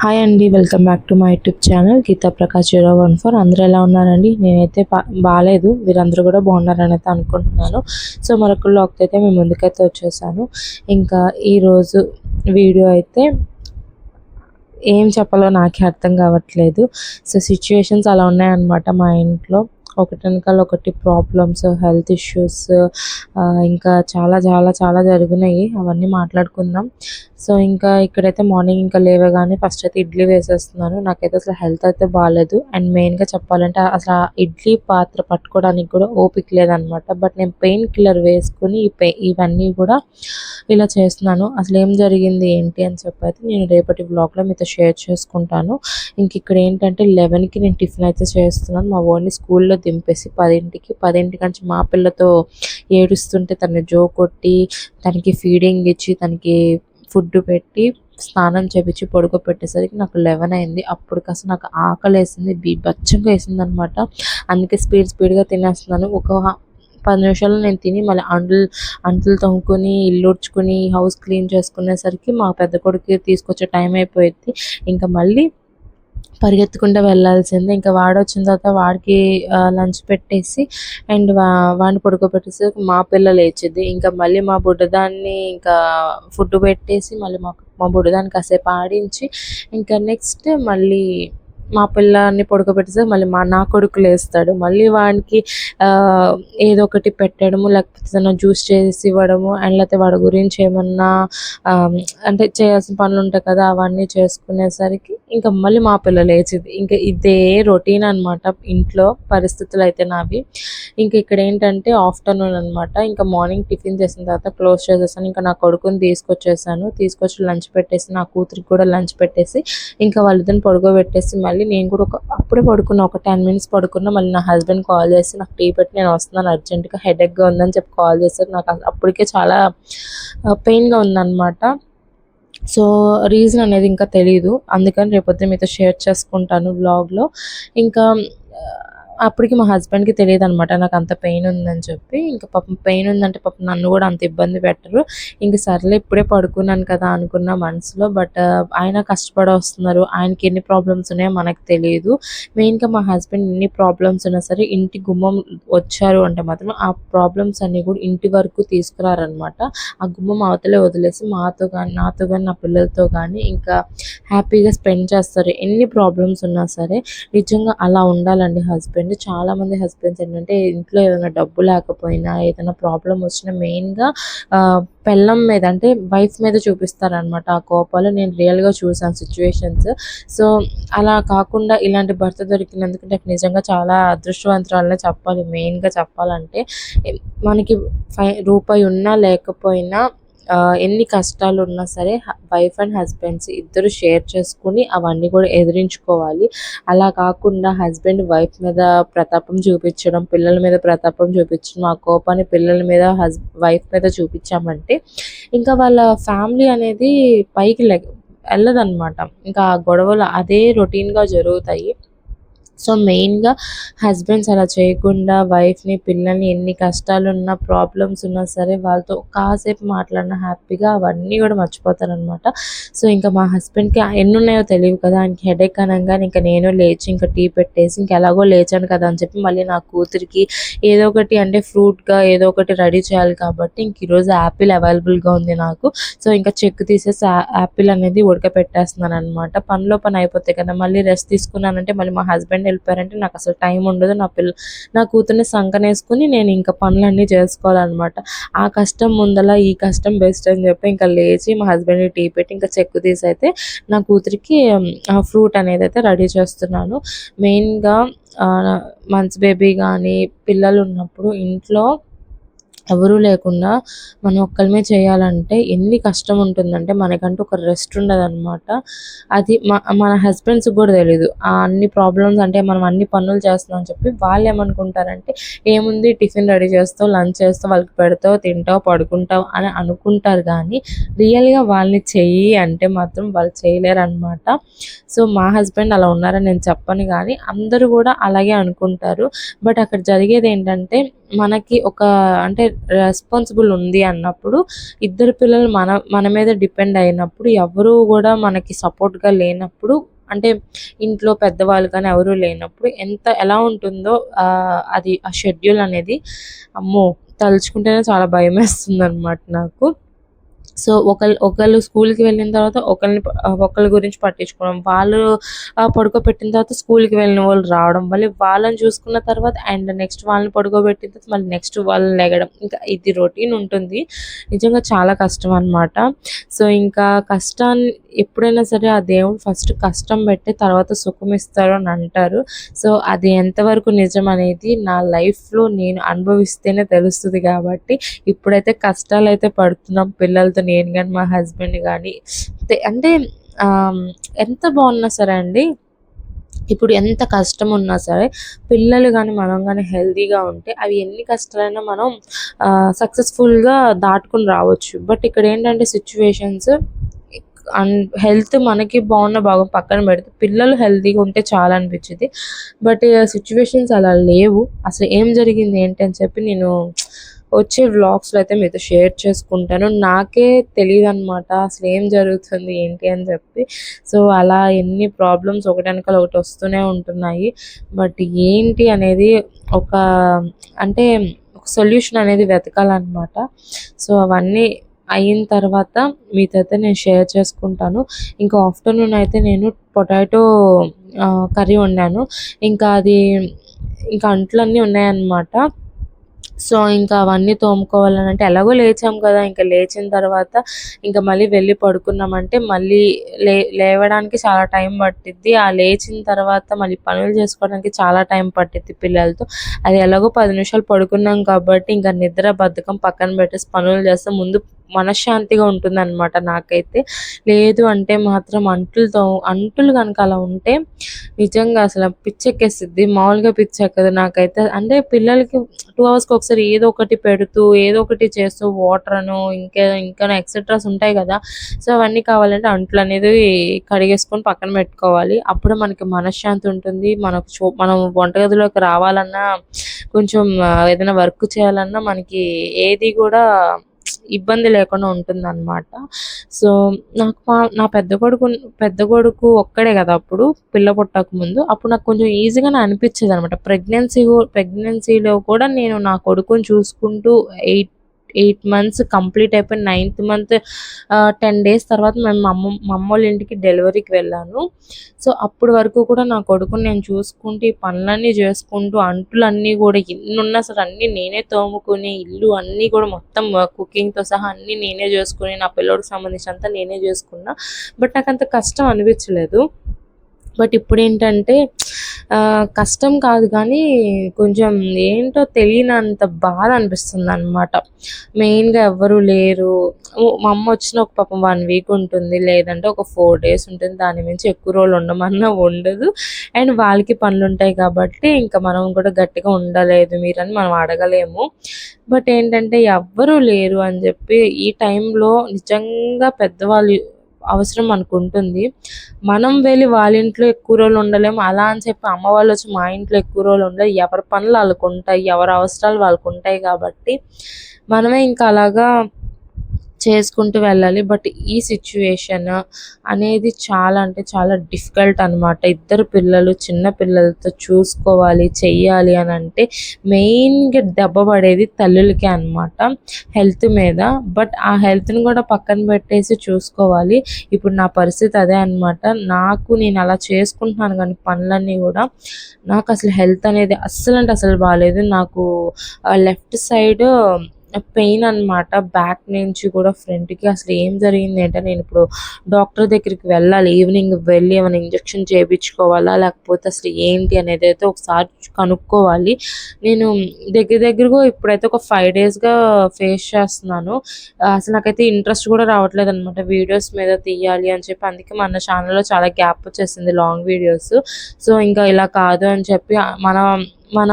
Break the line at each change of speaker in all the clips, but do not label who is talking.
Hi అండి, welcome back to my YouTube channel Geetha Prakash 014. అందరూ ఎలా ఉన్నారండి? నేనైతే బాగాలేదు, మీరందరూ కూడా బాగున్నారని అయితే అనుకుంటున్నాను. సో మరొక వ్లాగ్తో అయితే మేము ముందుకైతే వచ్చేసాను. ఇంకా ఈరోజు వీడియో అయితే ఏం చెప్పాలో నాకే అర్థం కావట్లేదు. సో సిచ్యువేషన్స్ అలా ఉన్నాయన్నమాట మా ఇంట్లో. ఒకటి వెనకాల ఒకటి ప్రాబ్లమ్స్, హెల్త్ ఇష్యూస్, ఇంకా చాలా చాలా చాలా జరిగినాయి. అవన్నీ మాట్లాడుకుందాం. సో ఇంకా ఇక్కడైతే మార్నింగ్ ఇంకా లేవగానే ఫస్ట్ అయితే ఇడ్లీ వేసేస్తున్నాను. నాకైతే అసలు హెల్త్ అయితే బాగాలేదు. అండ్ మెయిన్గా చెప్పాలంటే అసలు ఇడ్లీ పాత్ర పట్టుకోవడానికి కూడా ఓపిక లేదనమాట. బట్ నేను పెయిన్ కిల్లర్ వేసుకుని ఇవన్నీ కూడా ఇలా చేస్తున్నాను. అసలు ఏం జరిగింది ఏంటి అని చెప్పి అయితే నేను రేపటి వ్లాగ్లో మీతో షేర్ చేసుకుంటాను. ఇంక ఇక్కడ ఏంటంటే 11కి నేను టిఫిన్ అయితే చేస్తున్నాను. మా ఓన్ని స్కూల్లో దింపేసి 10కి నుంచి మా పిల్లతో ఏడుస్తుంటే తనని జో కొట్టి తనకి ఫీడింగ్ ఇచ్చి తనకి ఫుడ్ పెట్టి స్నానం చేపించి పడుకోబెట్టేసరికి నాకు 11 అయింది. అప్పటికి అసలు నాకు ఆకలి వేసింది, బీభత్సంగా వేసింది అనమాట. అందుకే స్పీడ్గా తినేస్తున్నాను. ఒక 10 నిమిషాల్లో నేను తిని మళ్ళీ అంట్లు తోముకొని ఇల్లు ఉడ్చుకొని హౌస్ క్లీన్ చేసుకునేసరికి మా పెద్ద కొడుకు తీసుకొచ్చే టైం అయిపోయింది. ఇంకా మళ్ళీ పరిగెత్తుకుంటూ వెళ్ళాల్సిందే. ఇంకా వాడు వచ్చిన తర్వాత వాడికి లంచ్ పెట్టేసి అండ్ వాడిని పడుకోబెట్టేసి మా పిల్ల లేచిద్ది. ఇంకా మళ్ళీ మా బుడ్డదాన్ని ఇంకా ఫుడ్ పెట్టేసి మళ్ళీ మా బుడ్డదాన్ని కాసేపు ఆడించి ఇంకా నెక్స్ట్ మళ్ళీ మా పిల్లని పడుకోబెట్టేసి మళ్ళీ నా కొడుకు లేస్తాడు. మళ్ళీ వాడికి ఏదో ఒకటి పెట్టడము, లేకపోతే ఏదైనా జ్యూస్ చేసి ఇవ్వడము, అండ్ లేకపోతే వాడి గురించి ఏమన్నా అంటే చేయాల్సిన పనులు ఉంటాయి కదా, అవన్నీ చేసుకునేసరికి ఇంకా మళ్ళీ మా పిల్ల లేచింది. ఇంకా ఇదే రొటీన్ అనమాట ఇంట్లో పరిస్థితులు అయితే నావి. ఇంకా ఇక్కడ ఏంటంటే ఆఫ్టర్నూన్ అనమాట. ఇంకా మార్నింగ్ టిఫిన్ చేసిన తర్వాత క్లోజ్ చేసేసాను. ఇంకా నా కొడుకుని తీసుకొచ్చి లంచ్ పెట్టేసి నా కూతురికి కూడా లంచ్ పెట్టేసి ఇంకా వాళ్ళిద్దరిని పడుకోబెట్టేసి మళ్ళీ నేను కూడా అప్పుడే పడుకున్నా. ఒక 10 మినిట్స్ పడుకున్నా. మళ్ళీ నా హస్బెండ్ కాల్ చేసి నాకు టీ పెట్టి నేను వస్తున్నాను అర్జెంటుగా, హెడేక్గా ఉందని చెప్పి కాల్ చేశారు. నాకు అప్పటికే చాలా పెయిన్గా ఉందన్నమాట. సో రీజన్ అనేది ఇంకా తెలీదు, అందుకని రేపొద్దున మీతో షేర్ చేసుకుంటాను వ్లాగ్లో. ఇంకా అప్పటికి మా హస్బెండ్కి తెలియదు అనమాట నాకు అంత పెయిన్ ఉందని చెప్పి. ఇంకా పాపం పెయిన్ ఉందంటే పాపం నన్ను కూడా అంత ఇబ్బంది పెట్టరు. ఇంక సర్లే ఇప్పుడే పడుకున్నాను కదా అనుకున్న మనసులో. బట్ ఆయన కష్టపడి వస్తున్నారు, ఆయనకి ఎన్ని ప్రాబ్లమ్స్ ఉన్నాయో మనకు తెలియదు. మెయిన్గా మా హస్బెండ్ ఎన్ని ప్రాబ్లమ్స్ ఉన్నా సరే ఇంటి గుమ్మం వచ్చారు అంటే మాత్రం ఆ ప్రాబ్లమ్స్ అన్నీ కూడా ఇంటి వరకు తీసుకురారనమాట. ఆ గుమ్మం అవతలే వదిలేసి నాతో కానీ నా పిల్లలతో కానీ ఇంకా హ్యాపీగా స్పెండ్ చేస్తారు. ఎన్ని ప్రాబ్లమ్స్ ఉన్నా సరే నిజంగా అలా ఉండాలండి హస్బెండ్. చాలామంది హస్బెండ్స్ ఏంటంటే ఇంట్లో ఏదైనా డబ్బు లేకపోయినా ఏదైనా ప్రాబ్లం వచ్చినా మెయిన్గా పెళ్ళం మీద అంటే వైఫ్ మీద చూపిస్తారనమాట ఆ కోపాలు. నేను రియల్గా చూసాను సిచ్యువేషన్స్. సో అలా కాకుండా ఇలాంటి భర్త దొరికినందుకు నాకు నిజంగా చాలా అదృష్టవంతురాలనే చెప్పాలి. మెయిన్గా చెప్పాలంటే మనకి రూపాయి ఉన్నా లేకపోయినా ఎన్ని కష్టాలు ఉన్నా సరే వైఫ్ అండ్ హస్బెండ్స్ ఇద్దరు షేర్ చేసుకుని అవన్నీ కూడా ఎదిరించుకోవాలి. అలా కాకుండా హస్బెండ్ వైఫ్ మీద ప్రతాపం చూపించడం, పిల్లల మీద ప్రతాపం చూపించడం, ఆ కోపాన్ని పిల్లల మీద వైఫ్ మీద చూపించామంటే ఇంకా వాళ్ళ ఫ్యామిలీ అనేది పైకి వెళ్ళదన్నమాట. ఇంకా ఆ గొడవలు అదే రొటీన్గా జరుగుతాయి. సో మెయిన్గా హస్బెండ్స్ అలా చేయకుండా వైఫ్ని పిల్లల్ని ఎన్ని కష్టాలున్నా ప్రాబ్లమ్స్ ఉన్నా సరే వాళ్ళతో కాసేపు మాట్లాడిన హ్యాపీగా అవన్నీ కూడా మర్చిపోతారనమాట. సో ఇంకా మా హస్బెండ్కి ఎన్ని ఉన్నాయో తెలియదు కదా, ఆయనకి హెడేక్ అనగానే ఇంకా నేను లేచి ఇంకా టీ పెట్టేసి ఇంకా ఎలాగో లేచాను కదా అని చెప్పి మళ్ళీ నా కూతురికి ఏదో ఒకటి అంటే ఫ్రూట్గా ఏదో ఒకటి రెడీ చేయాలి కాబట్టి ఇంక ఈరోజు యాపిల్ అవైలబుల్గా ఉంది నాకు. సో ఇంకా చెక్ తీసేసి యాపిల్ అనేది ఉడకపెట్టేస్తున్నాను అనమాట. పనిలో పని అయిపోతాయి కదా, మళ్ళీ రెస్ట్ తీసుకున్నానంటే మళ్ళీ మా హస్బెండ్ వెళ్ళిపోయారంటే నాకు అసలు టైం ఉండదు. నా కూతుర్ని సంకనేసుకుని నేను ఇంకా పనులన్నీ చేసుకోవాలన్నమాట. ఆ కష్టం ముందల ఈ కష్టం బెస్ట్ అని చెప్పి ఇంకా లేచి మా హస్బెండ్కి టీ పెట్టి ఇంకా చెక్కు తీసి అయితే నా కూతురికి ఫ్రూట్ అనేది అయితే రెడీ చేస్తున్నాను. మెయిన్గా మంత్స్ బేబీ కానీ పిల్లలు ఉన్నప్పుడు ఇంట్లో ఎవరూ లేకుండా మనం ఒక్కళ్ళమే చేయాలంటే ఎన్ని కష్టం ఉంటుందంటే మనకంటూ ఒక రెస్ట్ ఉండదన్నమాట. అది మన హస్బెండ్స్కి కూడా తెలీదు. అన్ని ప్రాబ్లమ్స్ అంటే మనం అన్ని పనులు చేస్తున్నాం అని చెప్పి వాళ్ళు ఏమనుకుంటారంటే ఏముంది టిఫిన్ రెడీ చేస్తావు, లంచ్ చేస్తావు, వాళ్ళకి పెడతావు, తింటావు, పడుకుంటావు అని అనుకుంటారు. కానీ రియల్గా వాళ్ళని చెయ్యి అంటే మాత్రం వాళ్ళు చేయలేరు అనమాట. సో మా హస్బెండ్ అలా ఉన్నారని నేను చెప్పను, కానీ అందరూ కూడా అలాగే అనుకుంటారు. బట్ అక్కడ జరిగేది ఏంటంటే మనకి ఒక అంటే రెస్పాన్సిబుల్ ఉంది అన్నప్పుడు, ఇద్దరు పిల్లలు మన మీద డిపెండ్ అయినప్పుడు, ఎవరు కూడా మనకి సపోర్ట్‌గా లేనప్పుడు, అంటే ఇంట్లో పెద్దవాళ్ళు కానీ ఎవరు లేనప్పుడు ఎలా ఉంటుందో అది ఆ షెడ్యూల్ అనేది అమ్మో! తలుచుకుంటేనే చాలా భయమేస్తుందనమాట నాకు. సో, ఒకళ్ళు స్కూల్‌కి వెళ్ళిన తర్వాత ఒకళ్ళ గురించి పట్టించుకోవడం. వాళ్ళు పడుకోబెట్టిన తర్వాత స్కూల్‌కి వెళ్ళిన వాళ్ళు రావడం. మళ్ళీ వాళ్ళని చూసుకున్న తర్వాత నెక్స్ట్ వాళ్ళని పడుకోబెట్టిన తర్వాత మళ్ళీ నెక్స్ట్ వాళ్ళు లెగడం. ఇంకా ఇది రొటీన్ ఉంటుంది. నిజంగా చాలా కష్టం అనమాట. సో, ఇంకా కష్టాన్ని ఎప్పుడైనా సరే ఆ దేవుడు ఫస్ట్ కష్టం పెట్టి తర్వాత సుఖం ఇస్తారు అని అంటారు. సో, అది ఎంతవరకు నిజం అనేది నా లైఫ్‌లో నేను అనుభవిస్తేనే తెలుస్తది కాబట్టి, ఇప్పుడైతే కష్టాలైతే పడుతున్నాం పిల్లలతో, నేను గాని, మా హస్బెండ్ గాని. అంటే ఎంత బాగున్నా సరే అండి, ఇప్పుడు ఎంత కష్టం ఉన్నా సరే పిల్లలు గాని, మనం గాని హెల్తీగా ఉంటే అవి ఎన్ని కష్టాలైనా మనం సక్సెస్‌ఫుల్‌గా దాటుకొని రావచ్చు. బట్ ఇక్కడేంటంటే సిట్యుయేషన్స్ హెల్త్ మనకి పక్కన పెడితే పిల్లలు హెల్తీగా ఉంటే చాలనిపిచ్చిద్ది. బట్ సిట్యుయేషన్స్ అలా లేవు. అసలు ఏం జరిగింది ఏంటి అని చెప్పి నేను వచ్చే వ్లాగ్స్‌లో అయితే మీతో షేర్ చేసుకుంటాను. నాకే తెలీదనమాట అసలు ఏం జరుగుతుంది ఏంటి అని చెప్పి. సో, అలా ఎన్ని ప్రాబ్లమ్స్ ఒకటెనకాల ఒకటి వస్తూనే ఉంటున్నాయి. బట్ ఏంటి అనేది ఒక అంటే ఒక సొల్యూషన్ అనేది వెతకాలనమాట. సో, అవన్నీ అయిన తర్వాత మీతో అయితే నేను షేర్ చేసుకుంటాను. ఇంకా ఆఫ్టర్‌నూన్ అయితే నేను పొటాటో కర్రీ వండాను. ఇంకా అది ఇంకా అంట్లన్నీ ఉన్నాయన్నమాట. సో, ఇంకా అవన్నీ తోముకోవాలనంటే ఎలాగో లేచాం కదా! ఇంక లేచిన తర్వాత ఇంక మళ్ళీ వెళ్లి పడుకున్నామంటే మళ్ళీ లేవడానికి చాలా టైం పట్టిద్ది. ఆ లేచిన తర్వాత మళ్ళీ పనులు చేసుకోవడానికి చాలా టైం పట్టిద్ది పిల్లలతో. అది ఎలాగో 10 నిమిషాలు పడుకున్నాం కాబట్టి ఇంక నిద్ర బద్ధకం పక్కన పెట్టేసి పనులు చేస్తే ముందు మనశ్శాంతిగా ఉంటుందనమాట నాకైతే. లేదు అంటే మాత్రం అంట్లు గనక అలా ఉంటే నిజంగా అసల పిచ్చెక్కేసిద్ది. మామూలుగా పిచ్చెక్కదు నాకైతే. అంటే పిల్లలకి 2 అవర్స్‌కి ఒకసారి ఏదో ఒకటి పెడుతూ, ఏదో ఒకటి చేస్తూ వాటరనో ఇంకా ఎక్సెట్రాస్ ఉంటాయి గదా! సో, అవన్నీ కావాలంటే అంట్లనేది కడిగేసుకొని పక్కన పెట్టుకోవాలి. అప్పుడే మనకి మనశ్శాంతి ఉంటుంది. మనం వంటగదిలోకి రావాలన్నా, కొంచెం ఏదైనా వర్క్ చేయాలన్నా మనకి ఏది గూడా ఇబ్బంది లేకుండా ఉంటుందనమాట. సో, నాకు నా పెద్ద కొడుకు ఒక్కడే గదా! అప్పుడు పిల్ల పుట్టక ముందు. అప్పుడు నాకు కొంచెం ఈజీగానే అనిపిచ్చేదనమాట. ప్రెగ్నెన్సీలో కూడా నేను నా కొడుకుని చూసుకుంటూ 8 మంత్స్ కంప్లీట్ అయిపోయి 9థ్ మంత్ 10 డేస్ తర్వాత మేము మా అమ్మోళ్ళ ఇంటికి డెలివరీకి వెళ్ళాను. సో, అప్పటి వరకు కూడా నా కొడుకుని నేను చూసుకుంటూ, ఈ పనులన్నీ చేసుకుంటూ, అంట్లన్నీ కూడా ఎన్నున్నా సరే అన్నీ నేనే తోముకొని, ఇల్లు అన్నీ కూడా మొత్తం కుకింగ్‌తో సహా అన్నీ నేనే చేసుకొని, నా పిల్లోడికి సంబంధించినంతా నేనే చేసుకున్నా. బట్ నాకంత కష్టం అనిపించలేదు. బట్ ఇప్పుడేంటంటే కష్టం కాదు కానీ కొంచెం ఏంటో తెలియనంత బాధ అనిపిస్తుందనమాట. మెయిన్‌గా ఎవ్వరు లేరు. మా అమ్మ వచ్చిన ఒక పాపం 1 వీక్ ఉంటుంది. లేదంటే ఒక 4 డేస్ ఉంటుంది. దాని మించి ఎక్కువ రోజులు ఉండమన్నా ఉండదు. అండ్ వాళ్ళకి పనులుంటాయి కాబట్టి ఇంకా మనం కూడా గట్టిగా ఉండలేదు మీరని మనం అడగలేము. బట్ ఏంటంటే ఎవ్వరు లేరు అని చెప్పి ఈ టైంలో నిజంగా పెద్దవాళ్ళు అవసరం మనకుంటుంది. మనం వెళ్ళి వాళ్ళ ఇంట్లో ఎక్కువ రోజులు ఉండలేము. అలా అని చెప్పి అమ్మ వాళ్ళొచ్చి మా ఇంట్లో ఎక్కువ రోజులు ఉండలేరు. ఎవరి పనులు ఆళ్ళకుంటాయి. ఎవరి అవసరాలు వాళ్ళకుంటాయి కాబట్టి మనమే ఇంకా అలాగా చేసుకుంటూ వెళ్ళాలి. బట్ ఈ సిట్యుయేషన్ అనేది చాలా అంటే చాలా డిఫికల్ట్ అనమాట. ఇద్దరు పిల్లలు చిన్న పిల్లలతో చూసుకోవాలి, చెయ్యాలి అనంటే మెయిన్‌గా దెబ్బ పడేది తల్లులకే అనమాట హెల్త్ మీద. బట్ ఆ హెల్త్‌ని కూడా పక్కన పెట్టేసి చూసుకోవాలి. ఇప్పుడు నా పరిస్థితి అదే అనమాట. నేను అలా చేసుకుంటున్నాను కానీ పనులన్నీ కూడా నాకసలు హెల్త్ అనేది అస్సలంటే అసలు బాలేదు. నాకు లెఫ్ట్ సైడ్ పెయిన్ అనమాట. బ్యాక్ నుంచి కూడా ఫ్రంట్‌కి అసలు ఏం జరిగింది ఏంటో నేనిప్పుడు డాక్టర్ దగ్గరికి వెళ్ళాలి. ఈవినింగ్ వెళ్ళి ఏమైనా ఇంజెక్షన్ చేపించుకోవాలా? లేకపోతే అసలు ఏంటి అనేదైతే ఒకసారి కనుక్కోవాలి. నేను దగ్గరగా ఇప్పుడైతే ఒక 5 డేస్‌గా ఫేస్ చేస్తున్నాను. అసలు నాకైతే ఇంట్రెస్ట్ కూడా రావట్లేదనమాట వీడియోస్ మీద తీయాలి అని చెప్పి. అందుకే మన ఛానల్‌లో చాలా గ్యాప్ వచ్చేసింది లాంగ్ వీడియోస్. సో, ఇంకా ఇలా కాదు అని చెప్పి మనం మన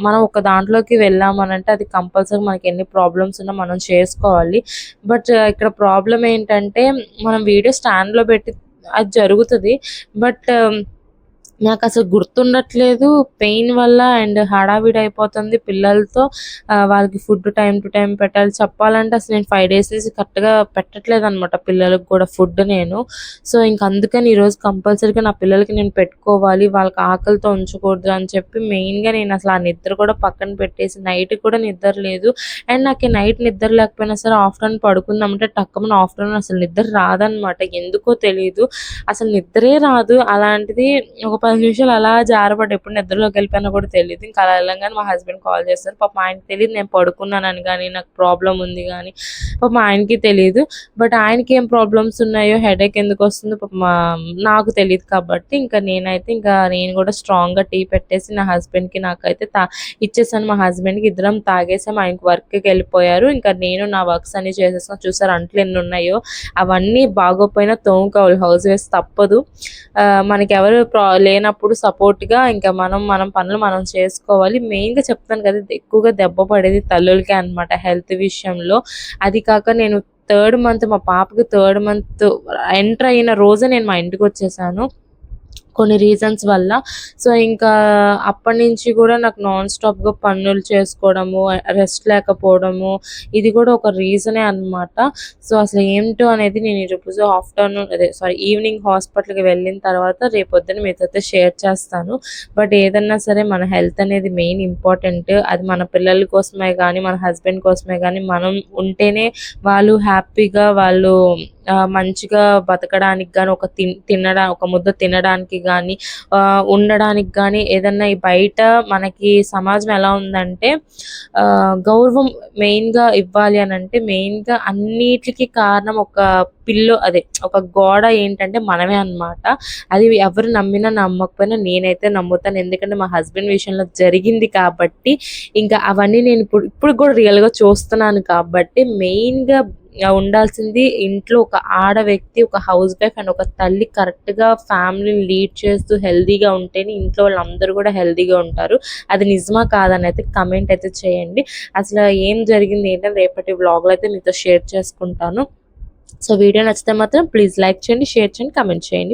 మనం ఒక దాంట్లోకి వెళ్ళామనంటే అది కంపల్సరీ మనకి ఎన్ని ప్రాబ్లమ్స్ ఉన్నా మనం చేసుకోవాలి. బట్ ఇక్కడ ప్రాబ్లమ్ ఏంటంటే మనం వీడియో స్టాండ్‌లో పెట్టి అది జరుగుతది. బట్ నాకు అసలు గుర్తుండట్లేదు పెయిన్ వల్ల అండ్ హడావిడి అయిపోతుంది పిల్లలతో. వాళ్ళకి ఫుడ్ టైం టు టైం పెట్టాలి. చెప్పాలంటే అసలు నేను 5 డేస్ నుంచి కరెక్ట్‌గా పెట్టట్లేదనమాట పిల్లలకి కూడా ఫుడ్ నేను. సో, ఇంక అందుకని ఈరోజు కంపల్సరీగా నా పిల్లలకి నేను పెట్టుకోవాలి. వాళ్ళకి ఆకలితో ఉంచకూడదు అని చెప్పి మెయిన్‌గా నేను అసలు ఆ నిద్ర కూడా పక్కన పెట్టేసి నైట్ కూడా నిద్ర లేదు. అండ్ నాకు నైట్ నిద్ర లేకపోయినా సరే ఆఫ్టర్‌నూన్ పడుకుందామంటే టక్కుమని ఆఫ్టర్‌నూన్ అసలు నిద్ర రాదనమాట. ఎందుకో తెలీదు. అసలు నిద్రే రాదు. అలాంటిది ఒక 10 నిమిషాలు అలా జారపడ్డా. ఎప్పుడు నిద్రలోకి వెళ్ళిపోయానో కూడా తెలీదు. ఇంకా అలా వెళ్ళంగానే మా హస్బెండ్ కాల్ చేస్తారు. పాపం ఆయనకి తెలీదు నేను పడుకున్నానని గాని, నాకు ప్రాబ్లమ్ ఉంది గాని. పాపం ఆయనకి తెలీదు. బట్ ఆయనకి ఏం ప్రాబ్లమ్స్ ఉన్నాయో, హెడేక్ ఎందుకొస్తుందో పాపం నాకు తెలీదు కాబట్టి నేను కూడా స్ట్రాంగ్‌గా టీ పెట్టేసి నా హస్బెండ్‌కి నాకైతే ఇచ్చేసాను. మా హస్బెండ్‌కి ఇద్దరం తాగేసాం. ఆయనకి వర్క్‌కి వెళ్ళిపోయారు. ఇంకా నేను నా వర్క్స్ అన్నీ చేసేసాను. చూసారా అంట్లు ఎన్ని ఉన్నాయో. అవన్నీ బాగోపోయినా తోముకోవాలి. హౌస్ వైఫ్స్ తప్పదు. మనకెవరు లేనప్పుడు సపోర్ట్‌గా ఇంకా మన పనులు మనం చేసుకోవాలి. మెయిన్‌గా చెప్తాను కదా! ఎక్కువగా దెబ్బ పడేది తల్లులకే అనమాట హెల్త్ విషయంలో. అది కాక నేను మా పాపకి థర్డ్ మంత్ ఎంటర్ అయిన రోజే నేను మా ఇంటికొచ్చేసాను. కొన్ని రీజన్స్ వల్ల. సో, ఇంకా అప్పటినుంచి కూడా నాకు నాన్ స్టాప్‌గా పనులు చేసుకోవడము, రెస్ట్ లేకపోవడము, ఇది కూడా ఒక రీజనే అనమాట. సో, అసలు ఏంటో అనేది నేను ఈరోజు ఈవినింగ్ హాస్పిటల్‌కి వెళ్ళిన తర్వాత రేపొద్దున మీతోతో షేర్ చేస్తాను. బట్ ఏదన్నా సరే మన హెల్త్ అనేది మెయిన్ ఇంపార్టెంట్. అది మన పిల్లల కోసమే గానీ, మన హస్బెండ్ కోసమే గానీ, మనం ఉంటేనే వాళ్ళు హ్యాపీగా మంచిగా బతకడానికి గాని, ఒక ముద్ద తినడానికి గాని, ఉండడానికి గాని ఏదన్నా ఈ బయట మనకి సమాజం ఎలా ఉందంటే గౌరవం మెయిన్‌గా ఇవ్వాలి అనంటే మెయిన్‌గా అన్నిట్లికి కారణం ఒక గోడ ఏంటంటే మనమే అన్నమాట. అది ఎవరు నమ్మినా నమ్మకపోయినా నేనైతే నమ్ముతాను. ఎందుకంటే మా హస్బెండ్ విషయంలో జరిగింది కాబట్టి ఇంకా అవన్నీ నేను ఇప్పుడు కూడా రియల్‌గా చూస్తున్నాను కాబట్టి మెయిన్‌గా ఉండాల్సింది ఇంట్లో ఒక ఆడ వ్యక్తి, ఒక హౌస్ వైఫ్ అండ్ ఒక తల్లి కరెక్ట్‌గా ఫ్యామిలీని లీడ్ చేస్తూ హెల్తీగా ఉంటేనే ఇంట్లో వాళ్ళందరూ కూడా హెల్తీగా ఉంటారు. అది నిజమా కాదని అయితే కామెంట్ అయితే చేయండి. అసలు ఏం జరిగింది ఏంటని రేపటి వ్లాగ్‌లో అయితే మీతో షేర్ చేసుకుంటాను. సో, వీడియో నచ్చితే మాత్రం ప్లీజ్ లైక్ చేయండి, షేర్ చేయండి, కామెంట్ చేయండి.